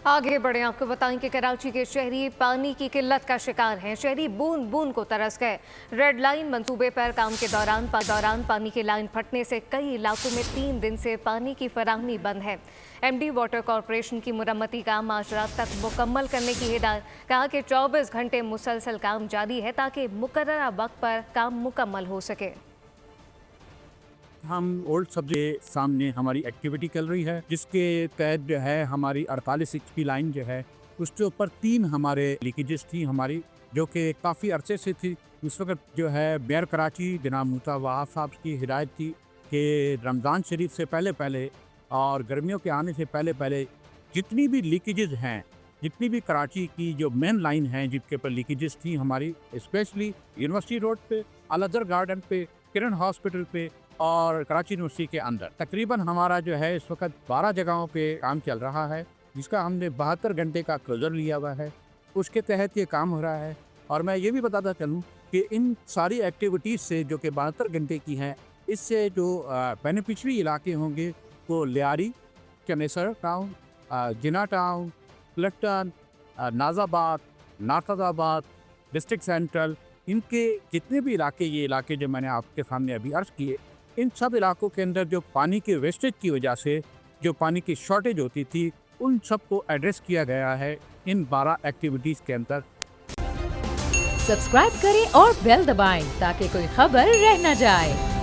आगे बढ़े, आपको बताएं कि कराची के शहरी पानी की किल्लत का शिकार हैं। शहरी बूंद बूंद को तरस गए। रेड लाइन मंसूबे पर काम के दौरान पानी की लाइन फटने से कई इलाकों में 3 दिन से पानी की फराहमी बंद है। एमडी वाटर कॉरपोरेशन की मुरम्मती काम आज रात तक मुकम्मल करने की हिदायत। कहा कि 24 घंटे मुसलसल काम जारी है ताकि मुकर्ररा वक्त पर काम मुकम्मल हो सके। हम ओल्ड सब के सामने हमारी एक्टिविटी चल रही है, जिसके तहत जो है हमारी 48 इंच की लाइन जो है उसके ऊपर 3 हमारे लीकेजेस थी हमारी, जो कि काफ़ी अरसे से थी। उस वक्त जो है मेयर कराची जनाब मूसा वहाब साहब की हिदायत थी कि रमज़ान शरीफ से पहले और गर्मियों के आने से पहले जितनी भी लीकेजेस हैं, जितनी भी कराची की जो मेन लाइन हैं जिनके ऊपर लीकेजेस थी हमारी, स्पेशली यूनिवर्सिटी रोड पे, अल अज़हर गार्डन पे, किरण हॉस्पिटल पे और कराची यूनिवर्सिटी के अंदर तकरीबन हमारा जो है इस वक्त 12 जगहों पे काम चल रहा है, जिसका हमने 72 घंटे का क्लोजर लिया हुआ है। उसके तहत ये काम हो रहा है। और मैं ये भी बताता चलूँ कि इन सारी एक्टिविटीज़ से जो कि 72 घंटे की हैं, इससे जो बेनिफिशरी इलाके होंगे वो लियारी, चनेसर टाउन, जिना टाउन, क्लटन, नाज़ाबाद, नाथाबाद, डिस्ट्रिक्ट सेंट्रल, इनके जितने भी इलाके, ये इलाके जो मैंने आपके सामने अभी अर्ज़ किए, इन सब इलाकों के अंदर जो पानी के वेस्टेज की वजह से जो पानी की शॉर्टेज होती थी, उन सब को एड्रेस किया गया है इन 12 एक्टिविटीज़ के अंदर। सब्सक्राइब करें और बेल दबाएं ताकि कोई खबर रह न जाए।